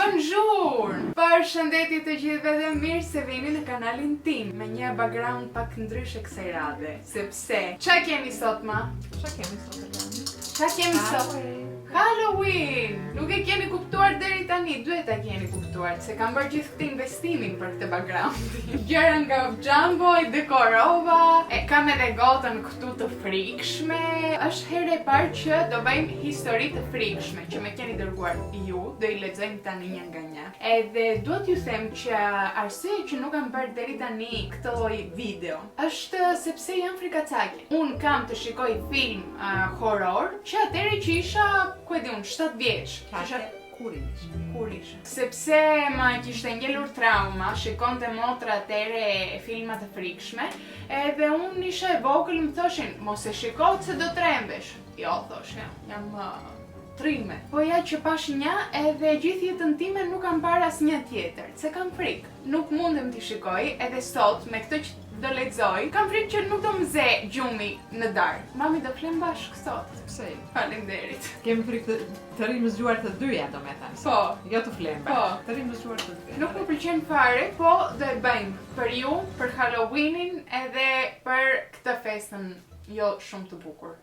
Bonjour! Përshëndetje të gjithëve dhe mirë se vini në kanalin tim me një background pak ndryshe kësaj radhe, sepse ç'a kemi sot ma? Ç'a kemi sot Elani? Ç'a kemi sot? Halloween! Nuk e keni kuptuar deri tani, duhet ta keni kuptuar, se kam bërë gjithë këtë investimin për këtë backgroundin. Gjëra nga Jumbo i dekorova, e kam edhe gotën këtu të frikshme. Është herë e parë që do bëjmë histori të frikshme që më keni dërguar ju, do i lexojmë tani një nga një. Edhe duhet ju them që arsyeja që nuk kam bërë deri tani këtë lloj video është sepse jam frikacake. Un kam të shikoj film horror që atëherë që isha, ku e di unë, 7 vjeç. Kur isha. Sepse ma kishte ngelur trauma, shikonte motra atëherë filma të frikshme, edhe unë isha e vogël, më thoshin, mos e shiko se do trembesh. Jo, thoshin, jam trime. Po ja që pash një, edhe gjithë jetën time nuk kam parë asnjë tjetër, se kam frikë. Nuk mundem t'i shikoj, edhe sot me këtë që do lexoj, kam frikë që nuk do më ze gjumi në darkë. Mami, do flem bashkë sot. Pse? Faleminderit. Kemi frikë të rrimë zgjuar të dyja, domethënë. Po. Jo të flem bashkë. Po. Të rrimë zgjuar të dyja. Nuk më pëlqen fare, po do e bëjmë për ju, për Halloweenin edhe për këtë festën jo shumë të bukur.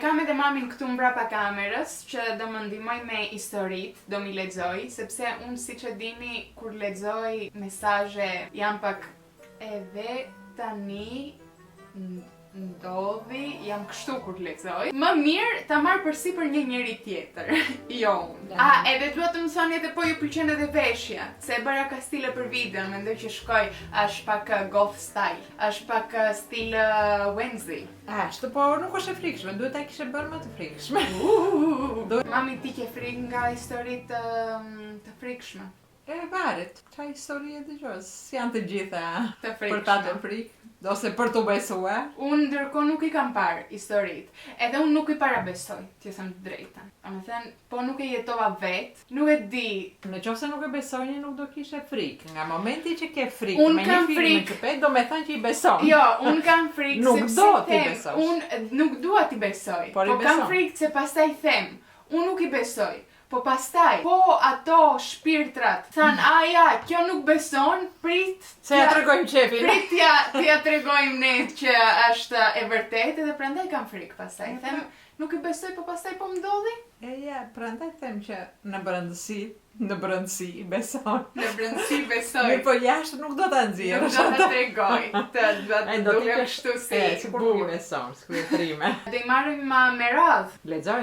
Kam edhe mamin këtu mbrapa kamerës që do më ndihmoj me historitë, do mi lexoj, sepse unë siç e dini kur lexoj mesazhe jam pak edhe tani ndodhi, jam kështu kur lexoj. Më mirë ta marr përsipër një njeri tjetër, jo unë. Edhe dua të më thoni edhe po ju pëlqen edhe veshja, se e bëra ka stile për video, mendoj që shkoj, është pak goth style, është pak stil Wednesday. Ashtu, po nuk është e frikshme, duhet ta kishe bërë më të frikshme. Mami, ti ke frikë nga historitë të frikshme? E varet, qa histori e dëgjoj, janë të gjitha Të për ta të frikë, ose për të besuar. Unë ndërkohë nuk i kam parë historitë, edhe unë nuk i parabesoj, t'ju them të drejtën. Domethënë, po nuk e jetova vetë, nuk e di. Në qoftë se nuk e besoni, nuk do kishe frikë. Nga momenti që ke frikë Unë me kam një film të pet, do me thënë që i beson. Jo, unë kam frikë Nuk sepse do t'i them, besosh. unë nuk dua t'i besoj, Por i po kam beson. frikë se pastaj them, unë nuk i besoj. Po pastaj, po ato shpirtrat than, ja, kjo nuk beson, prit Se ja tregojmë qefin. Prit t'ja tregojmë ne që është e vërtetë, edhe prandaj kam frikë pastaj. Them, nuk i besoj, po pastaj po më ndodhi. Prandaj them që në brëndësi beson. Në brëndësi besoj. Mirë, po jashtë nuk do ta nxjerrësh. Nuk do ta tregoj, do të duke kështu si sikur nuk i beson, s'ku e trime. Do i marrim me radhë. Lexoj.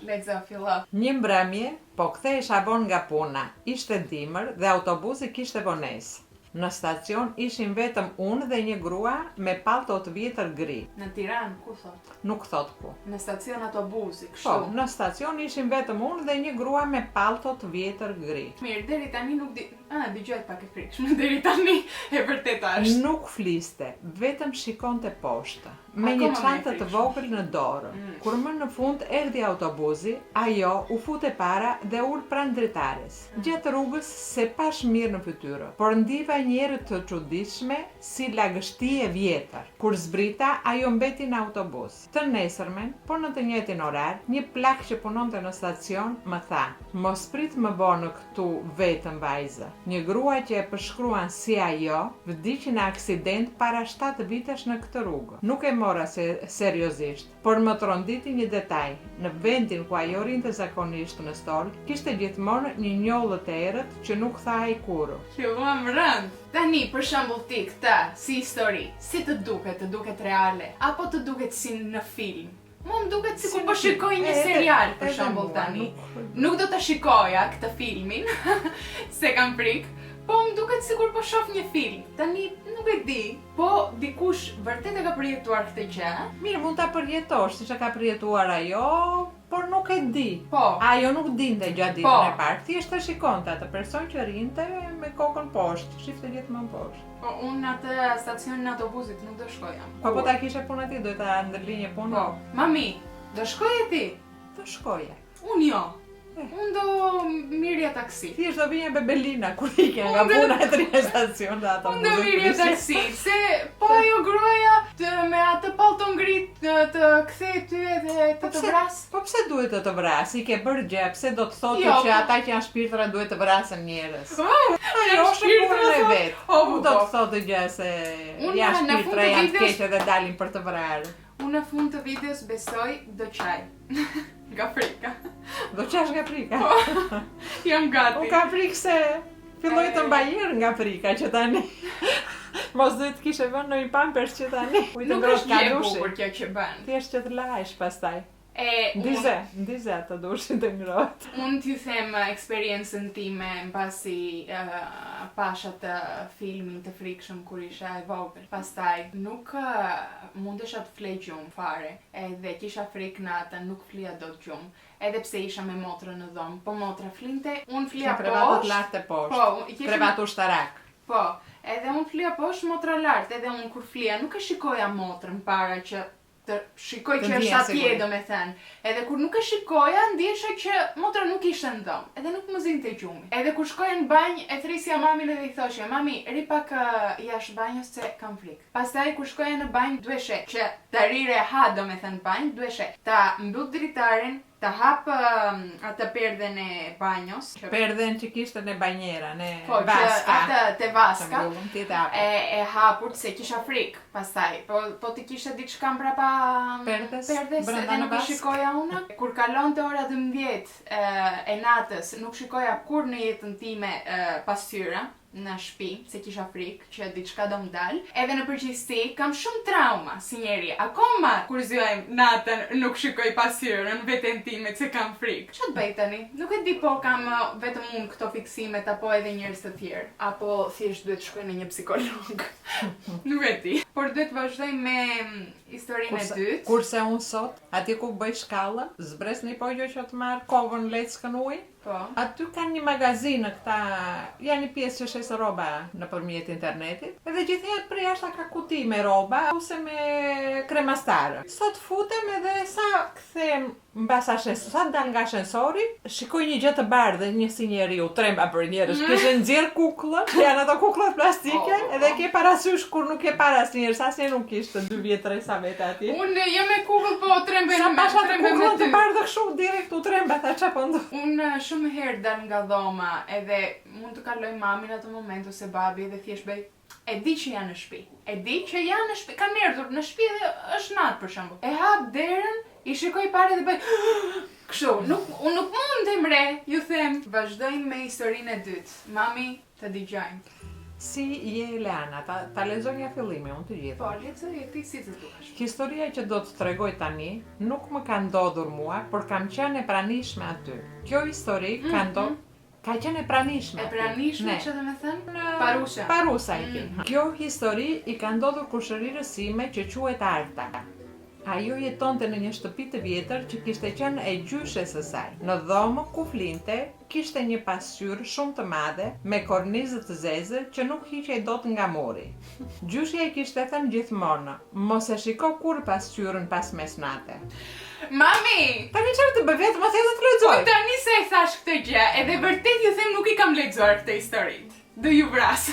Lexo, fillo. Një mbrëmje, po kthehesha vonë nga puna. Ishte dimër dhe autobusi kishte vonesë. Në stacion ishin vetëm unë dhe një grua me pallto të vjetër gri. Në Tiranë, ku thot? Nuk thot ku. Në stacion autobusi, kështu. Po, në stacion ishin vetëm unë dhe një grua me pallto të vjetër gri. Mirë, deri tani nuk di... dëgjohet pak e frikshme, deri tani e vërtet është. Nuk fliste, vetëm shikonte poshtë, me Akoma një më çantë e të frikshme. vogël në dorë. Kur më në fund erdhi autobusi, ajo u fute para dhe ul pranë dritares. Gjatë rrugës se pash mirë në fytyrë, por ndiva njerë të çuditshme si lagështi e vjetër. Kur zbrita, ajo mbeti në autobus. Të nesërmen, po në të njëjtin orar, një plak që punonte në stacion më tha: "Mos prit më vonë këtu vetëm vajzë." Një grua që e përshkruan si ajo, vdiq në aksident para 7 vitesh në këtë rrugë. Nuk e mora seriozisht, por më tronditi një detaj. Në vendin ku ajo rinte zakonisht në stol, kishte gjithmonë një njollë të errët që nuk tha ai kurrë. Filluam rënd. Tani, për shembull ti këtë, si histori, si të duket reale, apo të duket si në film? Mu më duket sikur po shikoj një serial, për shembull tani. Nuk do ta shikoja këtë filmin, se kam frikë, po më duket sikur po shoh një film. Tani nuk e di, po dikush vërtet e ka përjetuar këtë gjë? Mirë, mund ta përjetosh siç e ka përjetuar ajo, por nuk e di. Po. Ajo nuk dinte gjatë ditën e parë, thjesht e shikonte atë person që rinte me kokën poshtë, shifte gjithmonë poshtë. Po unë atë stacionin autobusit nuk do shkoja. Po ta kishe punë aty, do ta ndërlinje punë? Po. Mami, do shkoje ti? Do shkoje. Unë jo. Unë do mirja ta taksi. Thjesht do vinje Bebelina kur ikja nga puna e 3 stacion dhe ata Unë do mirje taksi, se po ajo gruaja me atë pallto ngrit të kthej ty edhe të vras. Po pse duhet të vras? I ke bërë gjë, pse do të thotë Jo, që ata që janë shpirtra duhet të vrasen njerëz? Ajo është punën e vet. Nuk do të po. thotë gjë se Unë janë në fund shpirtra të janë të videos- keqe dhe dalin për të vrarë. Unë në fund të videos besoj do qaj. Nga frika. Do qash nga frika. Jam gati. Unë ka frikë se filloj të mbajer nga frika që tani. Mos duhet të kishe vënë në një pampers që tani. Nuk është gjë e bukur kjo që bën. Thjesht që të lahesh pastaj. Unë Ndize atë dushin të ngrohtë. t'ju them eksperiencën time mbasi pash atë filmin të frikshëm kur isha e vogël. Pastaj nuk mundesha të flej gjumë fare, edhe kisha frikë natën, nuk flija dot gjumë. Edhe pse isha me motrën në dhomë, po motra flinte, unë flija Krevatët poshtë. lartë e poshtë. Po, i kishim- Krevat ushtarak. Po, edhe unë flija poshtë, motra lartë, edhe unë kur flija nuk e shikoja motrën para që të shikoj Të që është ndihen atje, sigurt. domethënë. Edhe kur nuk e shikoja, ndjesha që motra nuk ishte në dhomë, edhe nuk më zinte gjumi. Edhe kur shkoja në banjë, e thrisja mamin edhe i thoshja, mami, ri pak jashtë banjës se kam frikë. Pastaj kur shkoja në banjë, duheshe që ta rire ha domethënë banjë, duheshe ta mbyll dritarin, ta hap atë perden e banjos. Perden që kishte në banjera, në Po, që vaska. atë te vaska. Të mbyllëm, ti të hapë. E hapur se kisha frikë pastaj, po ti kisha diçka mbrapa Perdes, perdes brenda edhe në nuk i vask. shikoja unë. Kur kalonte ora 12 e natës, nuk shikoja kur në jetën time pasqyra në shtëpi, se kisha frikë që diçka do më dal. Edhe në përgjithësi kam shumë trauma si njeri. Akoma kur zgjohem natën nuk shikoj pasqyrën veten time se kam frikë. Ç'të bëj tani? Nuk e di po kam vetëm unë këto fiksimet apo edhe njerëz të tjerë, apo thjesht duhet shkoj në një psikolog. Nuk e di. Por duhet vazhdoj me historinë e dytë. Kurse unë sot, atje ku bëj shkallën, zbres një pojgjo që të marrë kovën leckën ujë, Po. aty kanë një magazinë këta, janë një pjesë që shes roba nëpërmjet internetit, edhe gjithnjë për jashta ka kuti me roba ose me kremastarë. Sot futem edhe sa kthem mbas ashes, sa dal nga ashensori, shikoj një gjë të bardhë, një si njeriu, tremba për njerëz, kishte nxjerr kukullën, janë ato kukullat plastike, edhe ke parasysh kur nuk e para asnjëherë, asnjëherë nuk kishte 2 vjet 3 sa vete atje. Unë jam me kukull, po trembe Sa pasha të trembe me kukullën të ty. bardhë kështu direkt u tremba, tha çfarë po ndodh. Unë shumë herë dal nga dhoma edhe mund të kaloj mamin atë moment ose babi edhe thjesht bëj e di që janë në shtëpi. E di që janë në shtëpi. Kanë erdhur në shtëpi dhe është natë për shembull. E hap derën, i shikoj parë dhe bëj kështu. Unë nuk mundem re, ju them. Vazhdojmë me historinë e dytë. Mami, të dëgjojmë. Si je Eleana, ta lexoj nga fillimi, unë të gjithë. Po, lexoj e ti si të duash. Historia që do të tregoj tani nuk më ka ndodhur mua, por kam qenë e pranishme aty. Kjo histori ka qenë e pranishme. E pranishme Ne. që dhe me thënë? Në- Parusha. Parusa i kim. Kjo histori i ka ndodhur kushërirës sime që quhet Arta. Ajo jetonte në një shtëpi të vjetër që kishte qenë e gjyshes së saj. Në dhomë ku flinte, kishte një pasqyrë shumë të madhe me kornizë të zezë që nuk hiqej dot nga muri. Gjyshja i kishte thënë gjithmonë, mos e shiko kur pasqyrën pas mesnate. Mami! Tani çfarë të bëj vetëm atë të lexoj? Unë tani se e thash këtë gjë, edhe vërtet ju them nuk i kam lexuar këtë historitë. Do ju vras.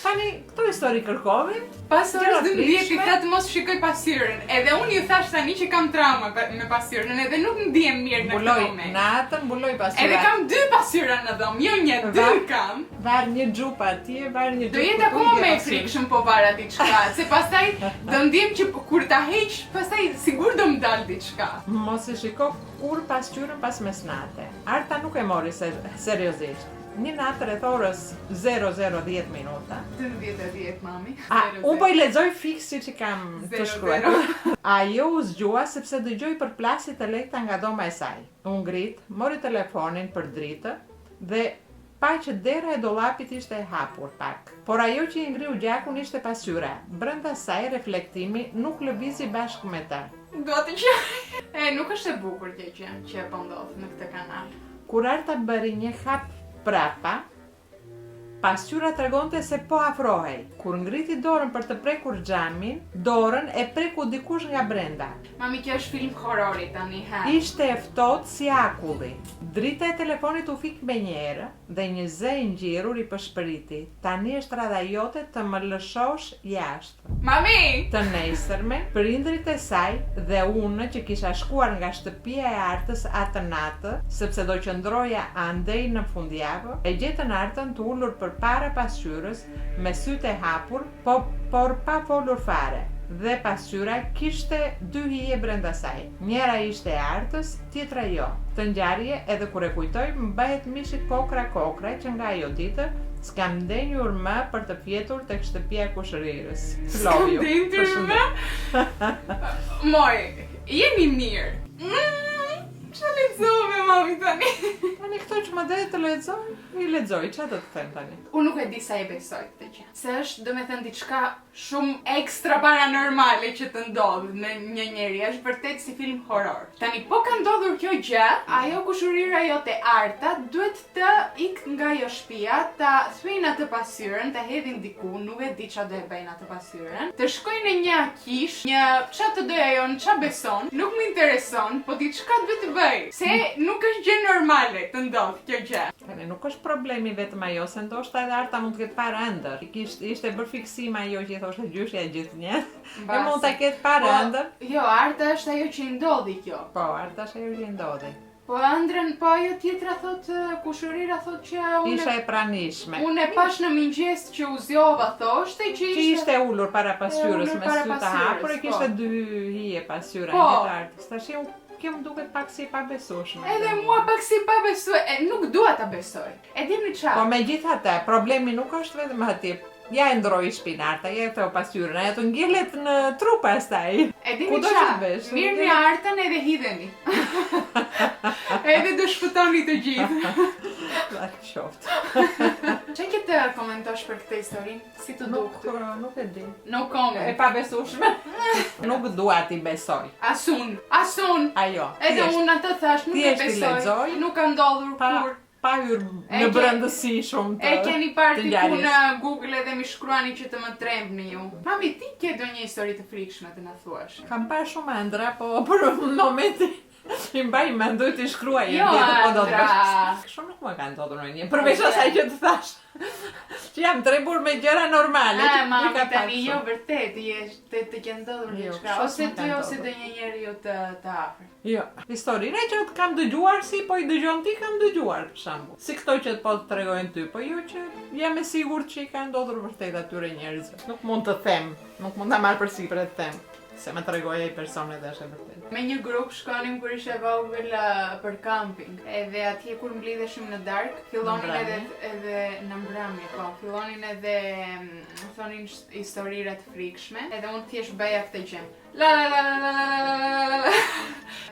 Tani këto histori kërkove? Pas orës Gjëra 12 i frikshme. thatë mos shikoj pasqyrën. Edhe unë ju thash tani që kam trauma me pasqyrën, edhe nuk ndihem mirë në këtë Mbuloj moment. natën, mbuloj pasqyra. Edhe kam 2 pasqyra në dhomë, jo një, 2 kam. Var një xhup atje, var një xhup. Do jetë akoma me frikshëm po vara diçka, se pastaj do ndjem që kur ta heq, pastaj sigur do më dal diçka. Mos e shiko kur pasqyrën pas mesnate. Arta nuk e mori seriozisht. Një natë rreth orës 00:10 minuta. 12:10 mami. Unë po i lexoj fiks siç i kam të 00. shkruar. Ajo u zgjua sepse dëgjoi përplasje të lehta nga dhoma e saj. U ngrit, mori telefonin për dritë dhe pa që dera e dollapit ishte e hapur pak. Por ajo që i ngriu gjakun ishte pasqyra. Brenda saj reflektimi nuk lëvizi bashkë me ta. Do të që. Nuk është e bukur kjo që po ndodh në këtë kanal. Kur Arta bëri një hap prapa, Pasqyra tregonte se po afrohej. Kur ngriti dorën për të prekur xhamin, dorën e preku dikush nga brenda. Mami, kjo është film horrori tani, ha. Ishte e ftohtë si akulli. Drita e telefonit u fik me njëherë dhe një zë i ngjirur i përshpëriti. Tani është radha jote të më lëshosh jashtë. Mami! Të nesërme, prindrit e saj dhe unë që kisha shkuar nga shtëpia e Artës atë natë, sepse do qëndroja andej në fundjavë, e gjetën Artën të ulur përpara pasqyrës me sytë e hapur, por pa folur fare. Dhe pasqyra kishte dy hije brenda saj. Njëra ishte e Artës, tjetra jo. Të ngjarje edhe kur e kujtoj më bëhet mishi kokra që nga ajo ditë s'kam ndenjur më për të fjetur tek shtëpia e kushërirës. S'kam ndenjur më? Moj, jeni mirë. Ç'a lexove mami tani? Tani këto që më dhe të lexoj, i lexoj, ç'a do të them tani? Unë nuk e di sa e besoj këtë gjë. Se është, do me thënë, diçka shumë ekstra paranormale që të ndodh në një njeri, është vërtet si film horror. Tani, po ka ndodhur kjo gjë, ajo kushërira jote Arta duhet të ik nga ajo shtëpia, ta thujnë atë pasqyrën, ta hedhin diku, nuk e di ç'a do e bëjnë atë pasqyrën, të shkojnë në një kish, një ç'a të doja ajo, ç'a beson, nuk më intereson, po diçka duhet të bëj, se nuk është gjë normale të ndodh kjo gjë. Tani nuk është problemi vetëm ajo, se ndoshta edhe Arta mund të ketë parë ëndër. Ishte bërë fiksim ajo që i thoshte gjyshja gjithnjë. E mund ta ketë parë ëndër. Jo, Arta është ajo që i ndodhi kjo. Po, Arta është ajo që i ndodhi. Po ëndrën, po ajo tjetra thot, kushërira thot që isha e pranishme. Unë e pash në mëngjes që u zjova thoshte që ishte ulur para pasqyrës me sy të hapur, e kishte dy hije pasqyra në Artës. Tash kjo më duket pak si pabesueshme. Edhe mua pak si pabesueshme, nuk dua ta besoj. E dini çfarë? Po megjithatë, problemi nuk është vetëm atje. Ja e ndroi shpinarta, ja e theu pasqyrën, ajo të ngjelet në trup pastaj. E dini çfarë? Mirë një Artën edhe hidheni. Edhe do shpëtoni të gjithë. Qoftë. Çe ke të komentosh për këtë historinë? Si të duk? Nuk e di. No comment. E pabesueshme. Nuk dua ti besoj. Asun. Ajo. Edhe unë atë thash, nuk e besoj. Nuk ka ndodhur kur. Pa hyrë në brendësi shumë të ngjarjes. E keni parë diku në Google edhe mi shkruani që të më trembni ju. Mami, ti ke ndonjë histori të frikshme të na thuash? Kam parë shumë ëndra, po për momentin i mbaj mendoj të shkruaj jo, po do të bësh. Shumë nuk më ka ndodhur ndonjë. Përveç asaj që të thash. Që jam trembur me gjëra normale. Mami, tani jo vërtet, të ke ndodhur diçka, ose ti ose ndonjë njeriu të afërt. Jo, historinë që të kam dëgjuar si po i dëgjon ti kam dëgjuar për shembull. Si këto që po të tregojnë ty, po jo që jam e sigurt që i ka ndodhur vërtet atyre njerëzve. Nuk mund të them, nuk mund ta marr përsipër të them. Se më tregoj ai personi dhe është e vërtetë. Me një grup shkonim kur ishe vogël për camping. Edhe atje kur mblidheshim në darkë, fillonin edhe në mbrëmje, po, fillonin edhe thonin historira të frikshme, edhe unë thjesht bëja këtë gjë. La la la la la la la la la.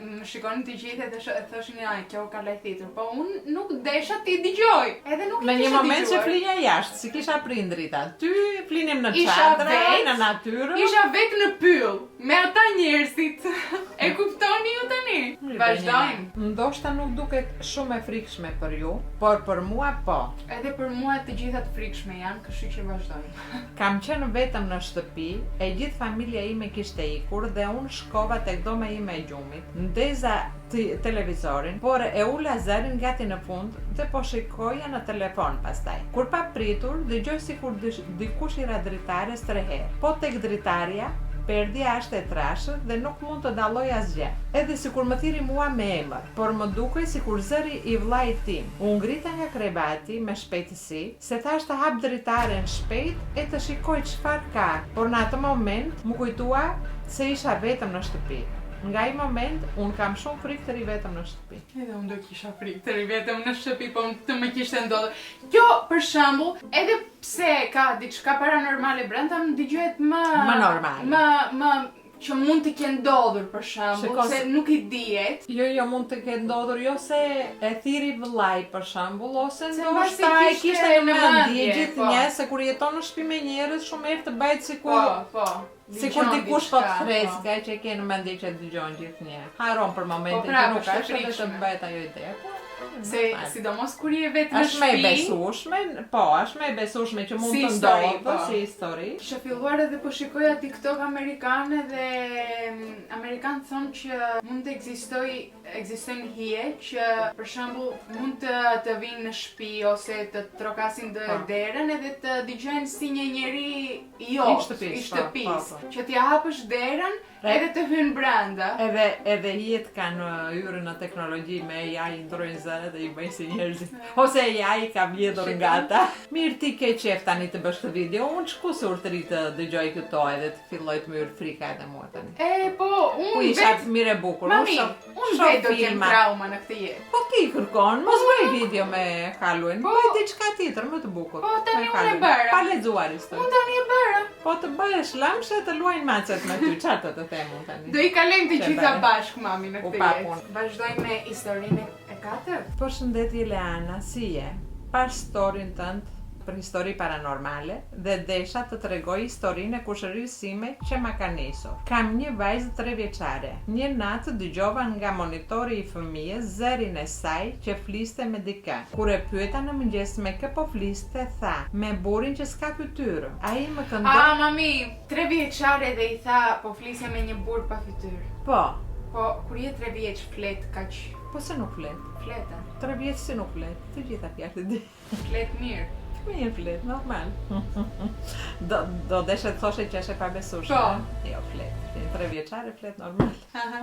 Më shikonin të gjithë edhe thoshin ai, kjo ka lajthitur, po unë nuk desha ti dëgjoj. Edhe nuk i kisha dëgjuar. Në një moment që flinja jashtë, si kisha prindrit aty, flinim në çadra, në natyrë. Isha vetë në pyll, me ata njerëzit. E kuptoni ju tani? Vazhdojmë. Ndoshta nuk duket shumë e frikshme për ju, por për mua po. Edhe për mua të gjitha të frikshme janë, kështu që vazhdojmë. Kam qenë vetëm në shtëpi, e gjithë familja ime kishte ikur dhe unë shkova tek dhoma ime e gjumit, ndeza televizorin, por e ula zërin gati në fund dhe po shikoja në telefon pastaj. Kur pa pritur, dëgjoj sikur dikush i ra dritares 3 herë. Po tek dritarja, perdja është e trashët dhe nuk mund të dalloj asgjë. Edhe sikur më thiri mua me emër, por më dukej sikur zëri i vllait tim. U ngrita nga krebati me shpejtësi, se thash të hap dritaren shpejt e të shikoj çfarë ka, por në atë moment më kujtua se isha vetëm në shtëpi. Nga ai moment, unë kam shumë frikë të ri vetëm në shtëpi. Edhe unë do kisha frikë të ri vetëm në shtëpi, po të më kishte ndodhur. Kjo, për shembull, edhe pse ka diçka paranormale brenda, më dëgjohet më normale. Më që mund të kenë ndodhur për shembull, se nuk i dihet. Jo, mund të kenë ndodhur, jo se e thiri vëllai për shembull, ose ndoshta e kishte në mendje gjithnjë se kur jeton në shtëpi me njerëz shumë herë të bëhet sikur sikur dikush po të freska që e ke në mendje që dëgjon gjithnjë. Haron për momentin që nuk ka, edhe të bëhet ajo ide. Se sidomos kur je vetë në Është më e shtëpi. besueshme, po, është më e besueshme që mund Si të histori, ndodhë po. si histori. Kisha filluar edhe po shikoja TikTok amerikane dhe amerikanë thonë që mund të ekzistojnë hije që për shembull mund të vinë në shtëpi ose të trokasin derën edhe të dëgjojnë si një njeri I shtëpis, po. që t'ja hapësh derën edhe të hynë brenda. Edhe hijet kanë hyrë në teknologji me AI ndrojnë zëre dhe i bëjnë si njerëzit. Ose AI ka vjedhur nga ata. Mirë ti ke qef tani të bësh të video, unë shku se urtëri të dëgjoj këto edhe të filloj të më hyrë frika edhe mua tani. Po, Ku unë isha vetë, mirë e bukur. mami, unë vetë do t'jem trauma në këtë jetë. Po ti kërkon, mos bëj video me Halloween, Po. bëj diçka tjetër më të bukur. Po, tani me unë e Halloween. bëra. Pa lexuar histori. Unë tani e bëra. Po të bëhesh lamshe të luajnë macet me ty, çfarë të them unë tani? Do i kalojmë të Që gjitha bëre. bashkë, mami, në U këtë pa jetë. punë. Vazhdojmë me historinë e katërt. Përshëndetje Leana, si je? Pas storin tënd për histori paranormale dhe desha të tregoj historinë e kushërisë sime që ma ka nisur. Kam një vajzë 3 vjeçare. Një natë dëgjova nga monitori i fëmijës zërin e saj që fliste me dikë. Kur e pyeta në mëngjes me kë po fliste, tha, me burrin që s'ka fytyrë. Ai më këndoi. Mami, 3 vjeçare dhe i tha po flisja me një burr pa fytyrë. Po, Po, kur je 3 vjeç flet kaq po se nuk flet. fleta. 3 vjeç si nuk flet. Të gjitha fjalët e di. Flet mirë. Mirë flet, normal. do deshe të thoshe që është e pabesueshme. Po. Jo, flet. 3 vjeçare flet normal. Aha.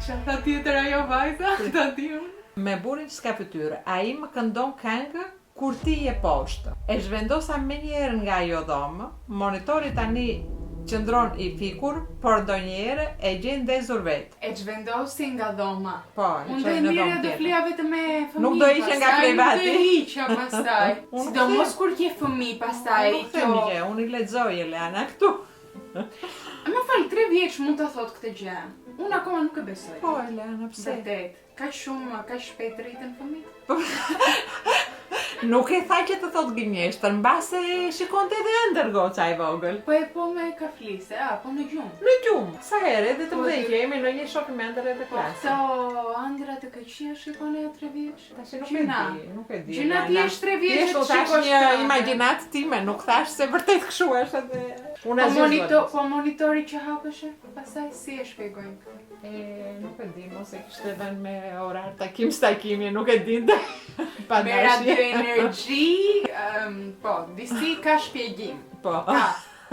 Çfarë tha tjetër ajo vajza? Ta di unë. Me burrin që s'ka fytyrë, ai më këndon këngë kur ti je poshtë. E zhvendosa me njerë nga ajo dhomë, monitori tani qëndron i fikur, por ndonjëherë e gjen ndezur vetë. E zhvendosi nga dhoma. Po, Unë do e mirë do flija vetëm me fëmijë. Nuk do ishe nga privati. Nuk do hiqja pastaj. Unë Sidomos kur je fëmijë pastaj. Nuk themi gjë, unë i lexoj Elena këtu. Më fal, 3 vjeç mund ta thot këtë gjë. Unë akoma nuk e besoj. Po, Elena, pse? Vërtet. Kaq shpejt rriten fëmijët. Nuk e tha që të thot gënjeshtër, mbase shikonte edhe ëndër goca e vogël. Po me ka flise, po në gjumë. Në gjumë, sa herë edhe të vdekje, jemi në një shok me ëndër edhe Po klasë. këto ëndra të këqija shikon e 3 vjeç. Tash nuk e di. Gjuna ti je 3 vjeç. Thjesht u thash një imagjinat time, nuk thash se vërtet kështu është edhe. Unë Po monitori që hapeshe, pastaj si e shpjegojmë këtë? Nuk e di, mos e kishte vënë me orar takimi, nuk e dinte. Pa Me radioenergji, po, disi ka shpjegim. Po.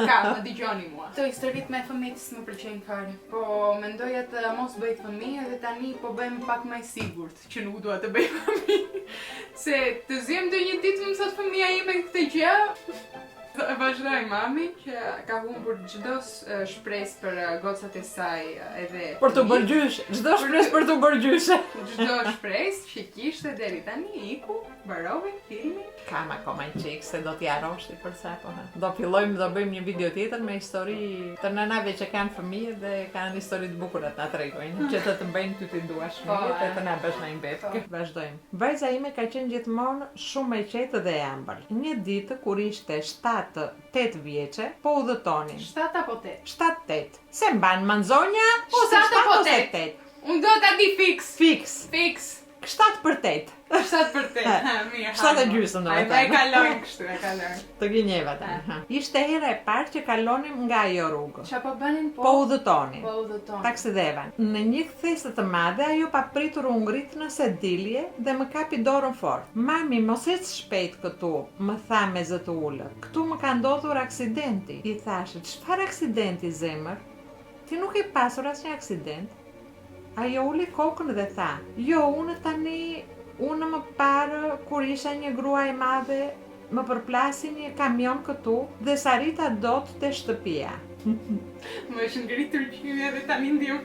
Ka, më dëgjoni mua. Këto historit me fëmijët s'më pëlqejnë fare. Po mendoja të mos bëj fëmijë dhe tani po bëjmë pak më sigurt që nuk dua të bëj fëmijë. Se të zjem ndonjë ditë më thot fëmia ime këtë gjë. Vazhdoj mami që ka humbur çdo shpresë për gocat e saj edhe Për të bërë gjysh, çdo shpresë për të bërë gjyshe. çdo shpresë që kishte deri tani iku, mbaroi filmi. Kam akoma një qik se do t'ja roshti për sa po ha. Do bëjmë një video tjetër me histori të nënave që kanë fëmijë dhe kanë histori të bukura ta tregojnë, që të bëjnë ty t'i duash fëmijët e të na bësh në imbet. Vazhdojmë. Vajza ime ka qenë gjithmonë shumë e qetë dhe e ëmbël. Një ditë kur ishte 7-8 vjeçe, po udhëtonin. 7 apo 8? 7-8. Se mban manzonja ose 7 apo 7 ose 8? 8? Unë do ta di fix. Fix. 7 për 8. 7 për 8. Mirë. 7 e gjysmë do të thënë. E kalojmë kështu, e kalojmë. Të gënjeva tani. Ishte hera e parë që kalonim nga ajo rrugë. Çfarë po bënin Po udhëtonin. Po udhëtonin. Taksidevan. Në një kthesë të madhe ajo pa pritur u ngrit në sedilje dhe më kapi dorën fort. Mami, mos ec shpejt këtu, më tha me zë të ulët. Këtu më ka ndodhur aksidenti. I thashë, çfarë aksidenti zemër? Ti nuk e pasur asnjë aksident? Ajo uli kokën dhe tha, jo, unë më parë kur isha një grua e madhe, më përplasi një kamion këtu dhe sarita dot te shtëpia. Më është ngritur qymja dhe tani ndjem.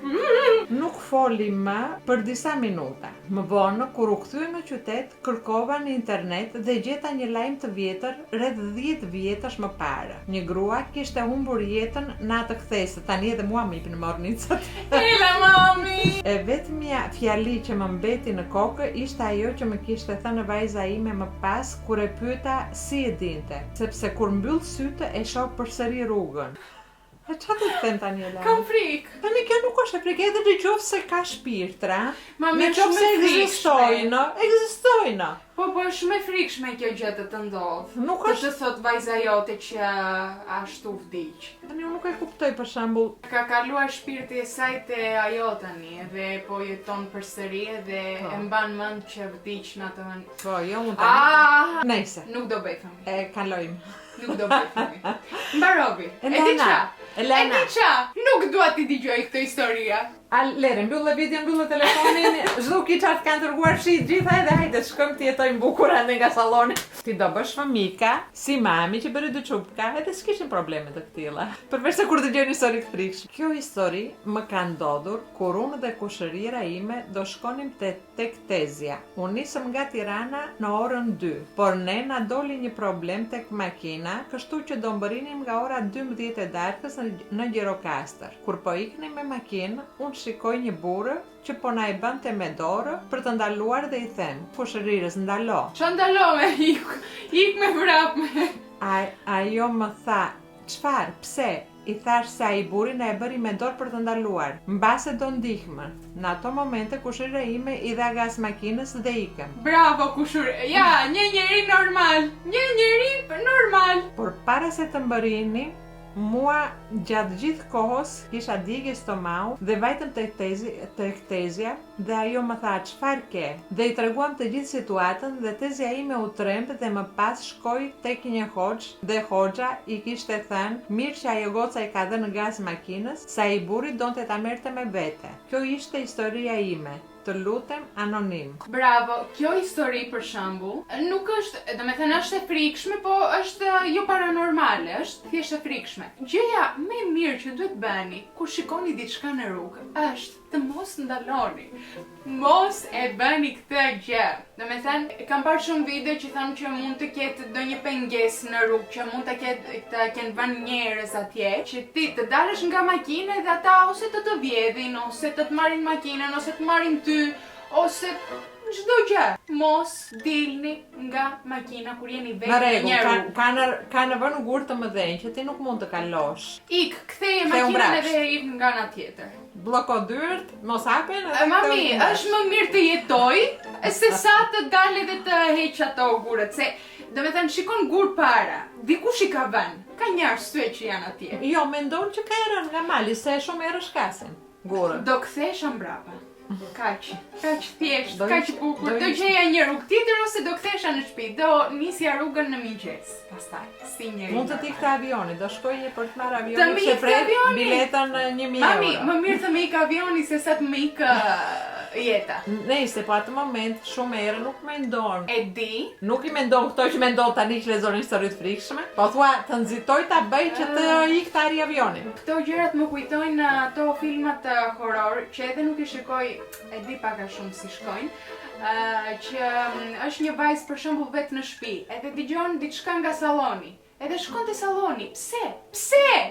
Nuk foli më për disa minuta. Më vonë, kur u kthye në qytet, kërkova në internet dhe gjeta një lajm të vjetër, rreth 10 vjetësh më parë. Një grua kishte humbur jetën në atë kthesë, tani edhe mua më ipin mornicat. Ela mami! E vetmja fjali që më mbeti në kokë ishte ajo që më kishte thënë vajza ime më pas kur e pyeta si e dinte, sepse kur mbyll sytë e shoh përsëri rrugën. Çfarë të them tani Elena? Kam frikë. Tani kjo nuk është e frikë, edhe nëse ka shpirtra, Ma mirë, shumë nëse e frikshme. ekzistojnë. Po është shumë e frikshme kjo gjë të ndodh. Nuk Të është, të thot vajza jote që ashtu vdiq. tani unë nuk e kuptoj për shembull. Ka kaluar shpirti e saj te ajo tani, edhe po jeton përsëri edhe Po. e mban mend që vdiq në atë vend. Po, jo unë tani. Nëse, Nuk do bëj fëmijë. e kalojmë. Nuk do bëj fëmijë. Mbarovi. E di Elena, qa? Elena. E di qa? Nuk dua ti dëgjoj këtë historia. Lere, mbyllë videon, mbyllë telefonin, çdo kiçat kanë dërguar shi gjitha edhe hajde shkojmë të jetojmë bukur ende nga salloni. Ti do bësh fëmika, si mami që bëri dy çupka, edhe s'kishin probleme të këtilla. Përveç se kur dëgjojnë histori të frikshme. Kjo histori më ka ndodhur kur unë dhe kushërira ime do shkonim tek Tezja. Unë nisëm nga Tirana në orën 2, por ne na doli një problem tek makina, kështu që do mbërinim nga ora 12 e darkës në Gjirokastër. Kur po iknim me makinë, unë shikoj një burrë që po na e bënte me dorë për të ndaluar dhe i them, kushërirës ndalo. Qa ndalove, ik me vrapme. Ajo më tha, çfarë, pse? I thash se ai burri na e bëri me dorë për të ndaluar. Mbase do ndihmën. Në ato momente kushërira ime i dha gaz makinës dhe ikëm. Bravo kushur. Ja, një njeri normal. Një njeri normal. Por para se të mbërini, mua gjatë gjithë kohës kisha digje stomau dhe vajtëm tek Tezja dhe ajo më tha çfarë ke? Dhe i treguam të gjithë situatën dhe Tezja ime u tremb dhe më pas shkoi tek një hoxh dhe hoxha i kishte thënë mirë që ajo goca i ka dhënë gaz makinës, sa i burri donte ta merrte me vete. Kjo ishte historia ime. Të lutem anonim. Bravo, kjo histori për shembull, nuk është, do me thënë është e frikshme, po është jo paranormale, është thjesht e frikshme. Gjëja më e mirë që duhet bëni kur shikoni diçka në rrugë është të mos ndaloni. Mos e bëni këtë gjë. Do me thënë, kam parë shumë video që thonë që mund të ketë ndonjë pengesë në rrugë, që mund të kenë vënë njerëz atje, që ti të dalësh nga makina dhe ata ose të vjedhin, ose të marrin makinën, ose të marrin ty, ose çdo gjë. Mos dilni nga makina kur jeni vetë Në në një rregull, rrugë. ka në vënë gurë të mëdhenj që ti nuk mund të kalosh. Ktheje Ktheu makinën mbrapsht. edhe ik nga ana tjetër. Bloko dyrt, mos hapen edhe Mami, ktheu mbrapsht. është më mirë të jetoj se sa të dalë dhe të heq ato gurët, se do me thënë shikon gur para, dikush i ka vënë, ka një arsye që janë atje. Jo, mendon që ka erën nga mali, se shumë erë shkasin gurën. Do kthesha mbrapa. Kaq thjesht, Do kaq ish- bukur. do Do ish- gjeja një rrugë tjetër ose do kthesha në shtëpi. Do nisja rrugën në mëngjes. Pastaj, si njëri. Mund të ikte avioni, do shkojje për të marrë Të avionin më që ikte pret avioni? biletën 1.000 Mami, euro. më mirë të më ik avioni se sa të më ik jeta. Nëse po atë moment shumë erë nuk mendon. E di, Nuk i mendon këto që mendon tani që lexon histori të frikshme, po thua të nxitoj ta bëj që të ikte ari avioni. këto gjërat më kujtojnë ato filmat horror që edhe nuk i shikoj, e di pak a shumë si shkojnë. Që është një vajzë për shembull vetë në shtëpi, edhe dëgjon diçka nga salloni. Edhe shkon te salloni. Pse?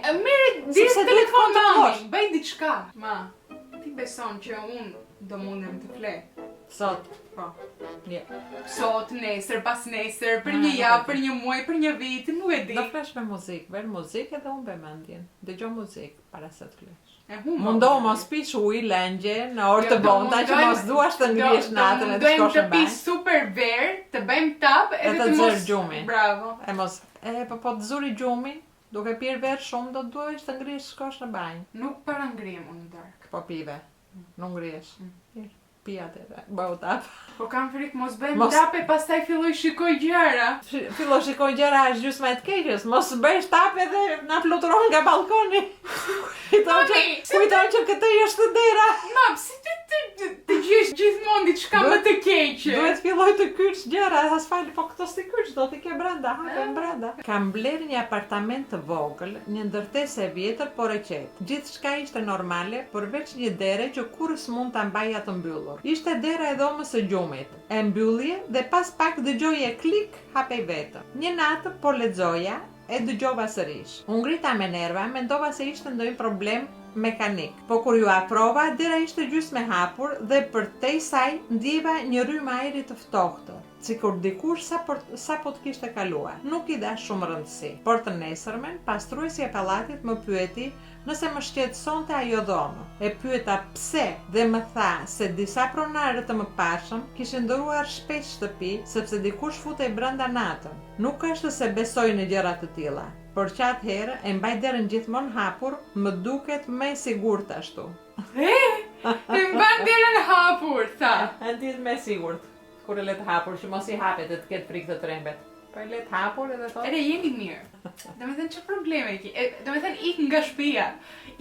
Merri direkt Sepse duhet telefon kontrollosh. mami, bëj diçka. Ma, ti beson që unë do mundem të flej? Sot, Po. jo. Sot, nesër, pas nesër, për një javë, për një muaj, për një vit, nuk e di. Do flesh me muzikë, ver muzikë edhe unë be mendjen. Dëgjoj muzikë para se të flesh. E humor. Mundohu mos pish ujë lëngje në orë të Jo, do bonta që mundojmë- mos duash të ngrihesh natën e të Do shkosh të në pi banjë. super ver, të bëjmë tap edhe të të mos zër gjumin. Bravo. E mos, po të zuri gjumin, duke pirë verë shumë do të duhesh të ngrihesh shkosh në banjë. Nuk para ngrihem unë në darkë. Po pive, nuk ngrihesh. Pi atë, bëu tap. Po kam frikë mos bëjmë Mos- tap e pastaj filloj shikoj gjëra. Fillo shikoj gjëra është gjysma e të keqes, mos bësh tap edhe na fluturon nga balkoni. Mami, Kujton që këtë është dera. Mam, si të gjesh gjithmonë diçka më të keqe. Duhet filloj të kyç gjëra, asfalt, po këto si kyç, do t'i ke brenda, hapen brenda. Kam bler një apartament të vogël, një ndërtesë e vjetër, por e qetë. Gjithçka ishte normale, përveç një dere që kurrë s'mund ta mbaja të mbyllur. Ishte dera e dhomës së gjumit. E mbyllje dhe pas pak dëgjoje klik, hapej vetëm. Një natë po lexoja e dëgjova sërish. Unë ngrita me nerva, mendova se ishte ndonjë problem mekanik. Po kur ju afrova, dera ishte gjysmë e hapur dhe përtej saj ndjeva një rrymë ajri të ftohtë. sikur dikush sa po të kishte kaluar. Nuk i dha shumë rëndësi. Por të nesërmen, pastruesi e pallatit më pyeti nëse më shqetësonte ajo dhomë. E pyeta pse dhe më tha se disa pronarë të mëparshëm kishin ndëruar shpesh shtëpi sepse dikush futej brenda natën. Nuk është se besoj në gjëra të tilla, por që atëherë e mbaj derën gjithmonë hapur, më duket më e sigurt ashtu. E mban derën hapur, tha. E ndjet më e sigurt. Kur e le të hapur, që mos i hapet e të ketë frikë të trembet. Po e le të hapur edhe thotë. Ere, jeni mirë. Domethënë çfarë probleme ke? Domethënë ik nga shtëpia.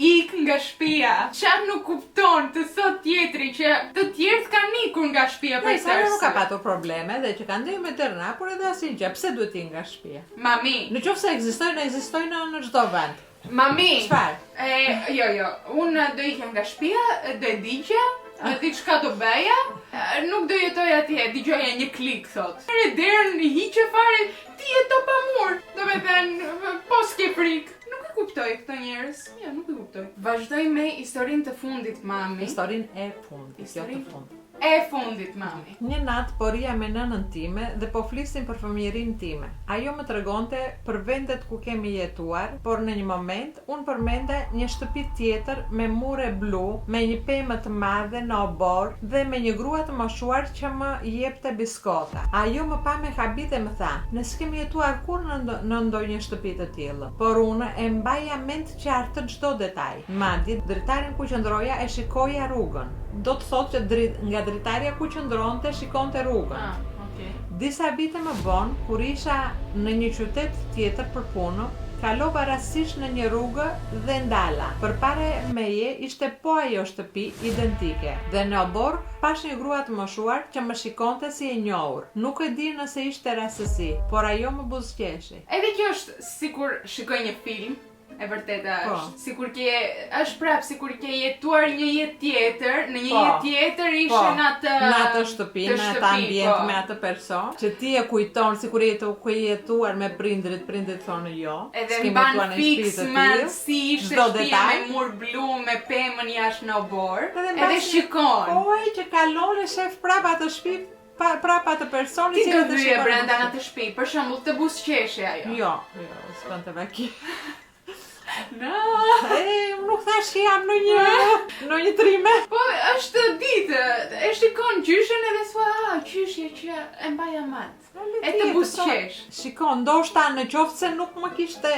Ik nga shtëpia. Çfarë nuk kupton të thot tjetri që të tjerët kanë ikur nga shtëpia për sa nuk ka patur probleme dhe që kanë ndjenjë me derën hapur edhe asnjë gjë. Pse duhet ik nga shtëpia? Mami. Nëse ekzistojnë në çdo vend. Mami. Çfarë? Jo. Unë do ikem nga shtëpia, do e digja. Në di çka do bëja, nuk do jetoj atje, dëgjoja një klik, thot. Ere derën i hiqe fare, ti je top amur. Do me thënë, po s'ke frikë. Nuk e kuptoj këto njerëz. Jo, nuk e kuptoj. Vazhdoj me historinë të fundit, mami. Historinë e fundit, jo të fundit. E fundit, mami. Një natë po rija me nënën time dhe po flisnim për fëmijërinë time. Ajo më tregonte për vendet ku kemi jetuar, por në një moment unë përmenda një shtëpi tjetër me mure blu, me një pemë të madhe në obor dhe me një grua të moshuar që më jepte biskota. Ajo më pa me habit dhe më tha: "Ne s'kemi jetuar kur në ndonjë shtëpi të tillë." Por unë e mbaja mend qartë çdo detaj. Madje dritarin ku qëndroja e shikoja rrugën. Do të thotë që nga dritarja ku qëndronte shikonte rrugën. Okay. Disa vite më vonë, kur isha në një qytet tjetër për punë, kalova rastësisht në një rrugë dhe ndala. Përpara meje ishte po ajo shtëpi identike dhe në obor pash një grua të moshuar që më shikonte si e njohur. Nuk e di nëse ishte rastësi, por ajo më buzëqeshi. Edhe kjo është sikur shikoj një film. E vërteta është. Sikur është prap sikur ke jetuar një jetë tjetër, në një jetë tjetër ishe në atë shtëpi, në atë ambient me atë person, që ti e kujton sikur ku je jetuar me prindrit thonë jo. Edhe mban fiks si ishte shtëpia me mur blu, me pemën jashtë në obor. Edhe shikon. Oj, që kalon e shef prap atë shtëpi. Prapa të personit që të shikon. Ti do brenda në atë shtëpi, për shembull të buzëqeshë ajo. Jo, s'kon të vaki. No. Nuk thash që jam në një trime. Po, është ditë, e shikon qyshën edhe thua, qyshje që e mbaja matë. E të buzëqesh. Shikon, ndoshta në qoftë se nuk ishte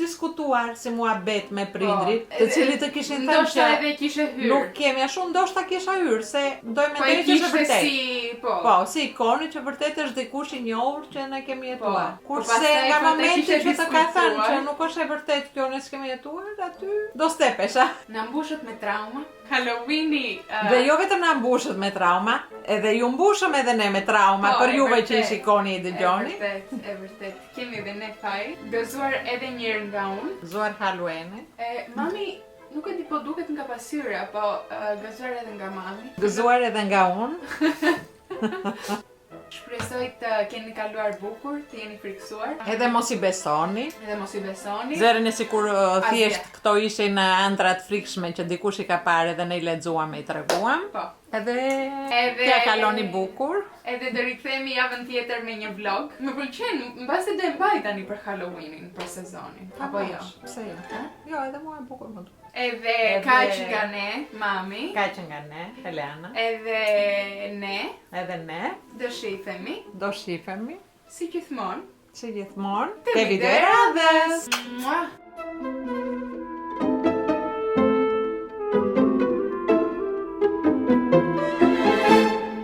diskutuar si muhabet me prindrit, të cilit të kishin thënë ndoshta edhe kishe hyrë. Nuk kemi ashtu, ndoshta kisha hyrë, se doj me të që është vërtet. Po, si ikoni që vërtet është dikush i njohur që ne kemi jetuar. Kurse nga momenti që të ka thënë që nuk është e vërtet kjo ne s'kemi jetuar, aty do stepesha. Na mbushet me trauma. Halloweeni. Dhe jo vetëm na mbushet me trauma, edhe ju mbushëm edhe ne me trauma për juve që i shikoni i dëgjoni. E vërtet. Kemi edhe ne faj. Gëzuar edhe një herë nga unë. Gëzuar Halloweeni. Mami, nuk e di po duket nga pasyra, po gëzuar edhe nga mami. Gëzuar edhe nga unë. Shpresoj të keni kaluar bukur, të jeni friksuar. Edhe mos i besoni. Zërin e sikur thjesht këto ishin ëndrat frikshme që dikush i ka parë dhe ne i lexuam e i treguam. Po. Edhe t'ja kaloni bukur. Edhe do rikthehemi javën tjetër me një vlog. Më pëlqen, mbasi do e mbaj tani për Halloweenin, për sezonin. Apo jo? Pse jo? Jo, edhe mua e bukur më duket. Edhe kaq nga ne, mami. Kaq nga ne, Helena. Edhe ne. Do shifemi. Si gjithmonë. Te videoradhës.